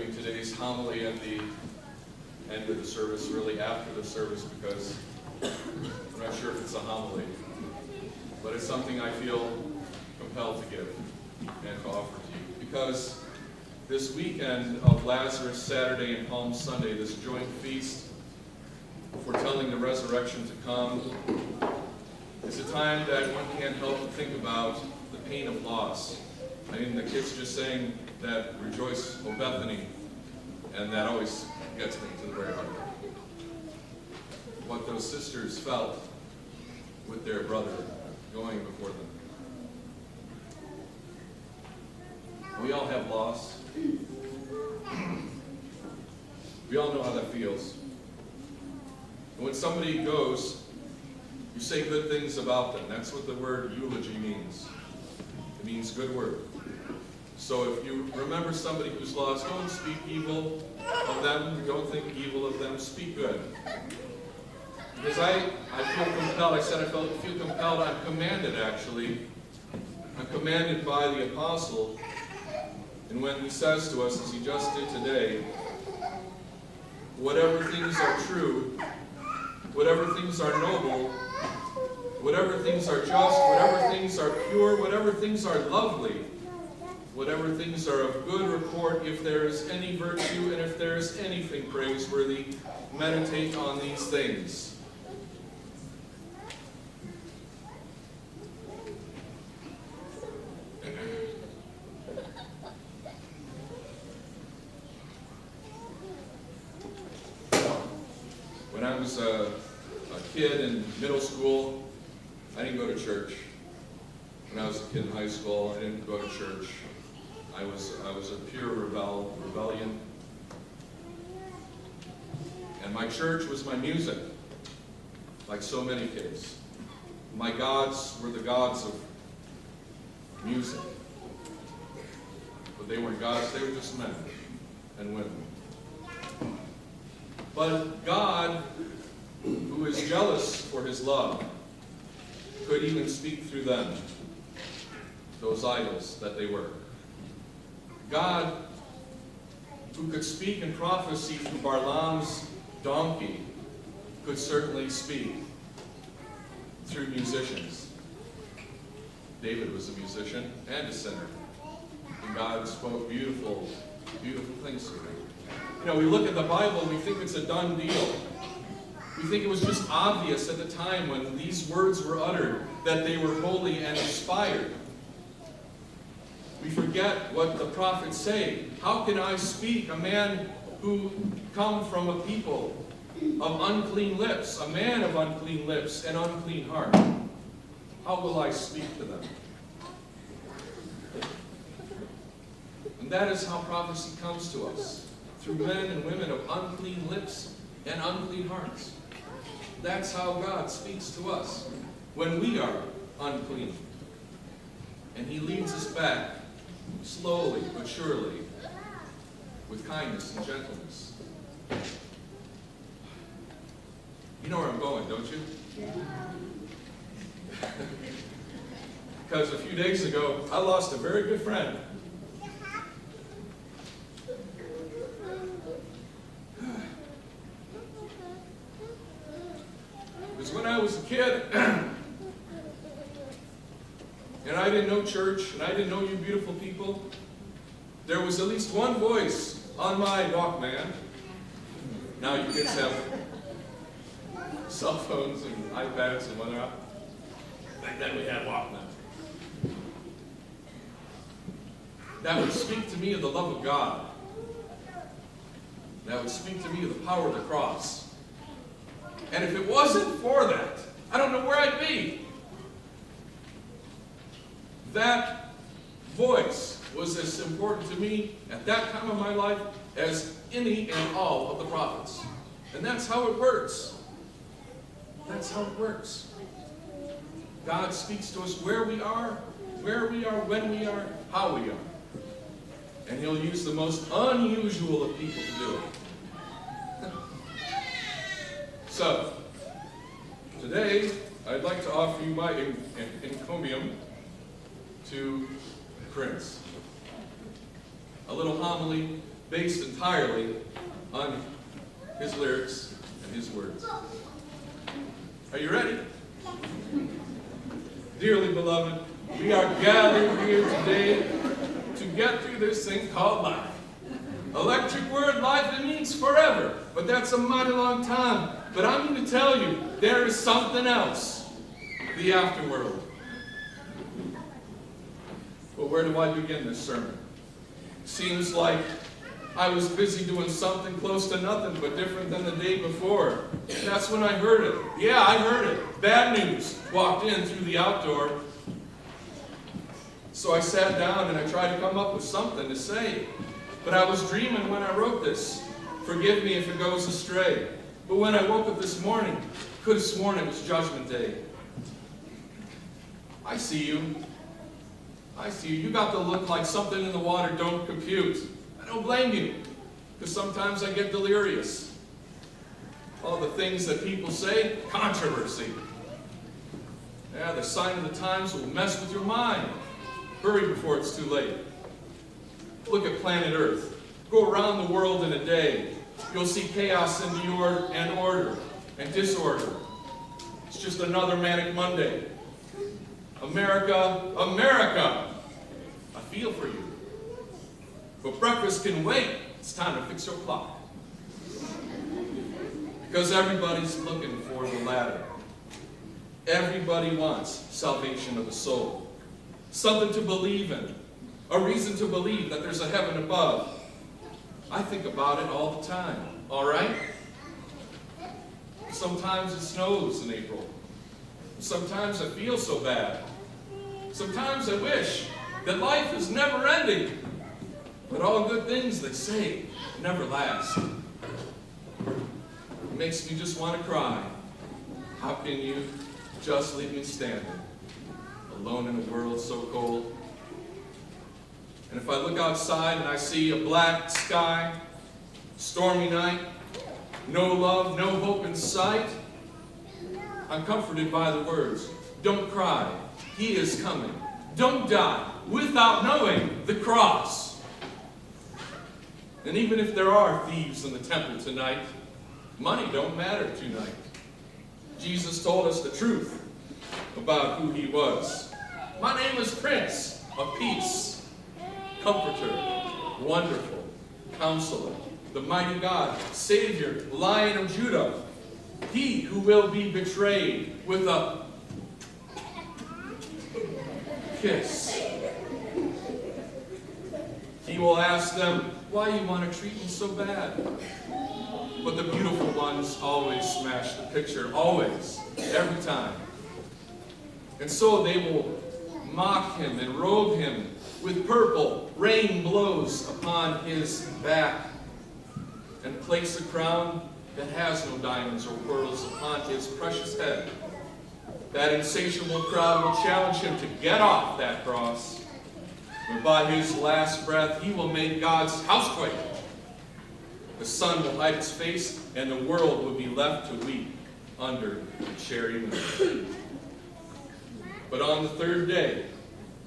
doing today's homily at the end of the service, really after the service, because I'm not sure if it's a homily, but it's something I feel compelled to give and to offer to you. Because this weekend of Lazarus Saturday and Palm Sunday, this joint feast foretelling the resurrection to come, is a time that one can't help but think about the pain of loss. I mean, the kids just saying that "Rejoice, O Bethany," and that always gets me to the very heart. What those sisters felt with their brother going before them. We all have loss. We all know how that feels. And when somebody goes, you say good things about them. That's what the word eulogy means. It means good word. So if you remember somebody who's lost, don't speak evil of them. Don't think evil of them. Speak good. Because I feel compelled. I said I feel compelled. I'm commanded, actually. I'm commanded by the apostle. And when he says to us, as he just did today, whatever things are true, whatever things are noble, whatever things are just, whatever things are pure, whatever things are lovely, whatever things are of good report, if there is any virtue and if there is anything praiseworthy, meditate on these things. When I was a kid in middle school, I didn't go to church. When I was a kid in high school, I didn't go to church. I was a pure rebellion. And my church was my music, like so many kids. My gods were the gods of music. But they weren't gods, they were just men and women. But God, who is jealous for his love, could even speak through them, those idols that they were. God, who could speak in prophecy through Balaam's donkey, could certainly speak through musicians. David was a musician and a singer. And God spoke beautiful, beautiful things to him. You know, we look at the Bible and we think it's a done deal. We think it was just obvious at the time when these words were uttered that they were holy and inspired. We forget what the prophets say. How can I speak, a man who come from a people of unclean lips, a man of unclean lips and unclean heart? How will I speak to them? And that is how prophecy comes to us, through men and women of unclean lips and unclean hearts. That's how God speaks to us when we are unclean. And he leads us back slowly but surely with kindness and gentleness. You know where I'm going, don't you? Because a few days ago, I lost a very good friend. Because when I was a kid, and I didn't know church, and I didn't know you beautiful people, there was at least one voice on my Walkman. Now you kids have cell phones and iPads and whatnot. Back then we had Walkman. That would speak to me of the love of God. That would speak to me of the power of the cross. And if it wasn't for that, I don't know where I'd be. That voice was as important to me at that time of my life as any and all of the prophets. And that's how it works. That's how it works. God speaks to us where we are, when we are, how we are. And he'll use the most unusual of people to do it. So, today, I'd like to offer you my encomium to Prince. A little homily based entirely on his lyrics and his words. Are you ready? Dearly beloved, we are gathered here today to get through this thing called life. Electric word, life, it means forever, but that's a mighty long time. But I'm going to tell you, there is something else, the afterworld. Well, where do I begin this sermon? Seems like I was busy doing something close to nothing but different than the day before. That's when I heard it. Yeah, I heard it. Bad news. Walked in through the outdoor. So I sat down and I tried to come up with something to say. But I was dreaming when I wrote this. Forgive me if it goes astray. But when I woke up this morning, could have sworn it was Judgment Day. I see you. I see you. You got to look like something in the water don't compute. I don't blame you, because sometimes I get delirious. All the things that people say, controversy. Yeah, the sign of the times will mess with your mind. Hurry before it's too late. Look at planet Earth. Go around the world in a day. You'll see chaos and order and disorder. It's just another manic Monday. America, America! I feel for you. But breakfast can wait. It's time to fix your clock. Because everybody's looking for the ladder. Everybody wants salvation of the soul. Something to believe in. A reason to believe that there's a heaven above. I think about it all the time. All right? Sometimes it snows in April. Sometimes I feel so bad. Sometimes I wish that life is never ending. But all good things, they say, never last. It makes me just want to cry. How can you just leave me standing, alone in a world so cold? And if I look outside and I see a black sky, stormy night, no love, no hope in sight, I'm comforted by the words, don't cry, he is coming. Don't die without knowing the cross. And even if there are thieves in the temple tonight, money don't matter tonight. Jesus told us the truth about who he was. My name is Prince of Peace, Comforter, Wonderful, Counselor, the mighty God, Savior, Lion of Judah, he who will be betrayed with a kiss. He will ask them, why you want to treat me so bad? But the beautiful ones always smash the picture, always, every time. And so they will mock him and robe him with purple. Rain blows upon his back and place a crown that has no diamonds or pearls upon his precious head. That insatiable crowd will challenge him to get off that cross. But by his last breath, he will make God's house quake. The sun will hide its face, and the world will be left to weep under the cherry moon. But on the third day,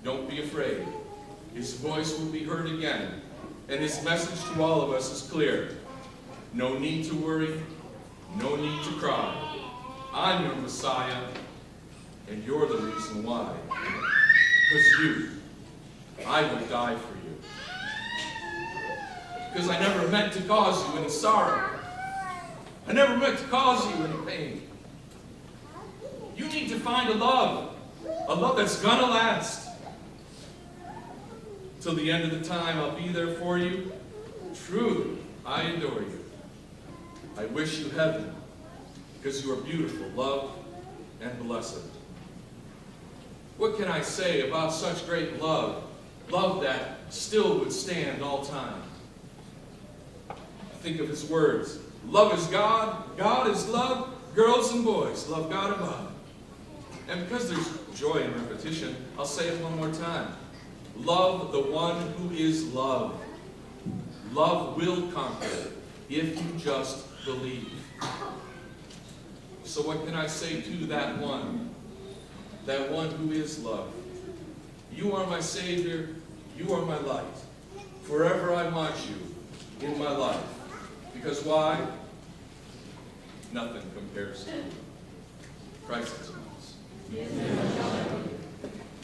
don't be afraid. His voice will be heard again, and his message to all of us is clear. No need to worry, no need to cry. I'm your Messiah, and you're the reason why. Because I would die for you. Because I never meant to cause you any sorrow. I never meant to cause you any pain. You need to find a love that's gonna last. Till the end of the time, I'll be there for you. Truly, I adore you. I wish you heaven, because you are beautiful, loved, and blessed. What can I say about such great love? Love that still would stand all time. Think of his words. Love is God, God is love, girls and boys love God above. And because there's joy in repetition, I'll say it one more time. Love the one who is love. Love will conquer if you just believe. So what can I say to that one who is love? You are my Savior, you are my light. Forever I want you, in my life. Because why? Nothing compares to Christ is in us.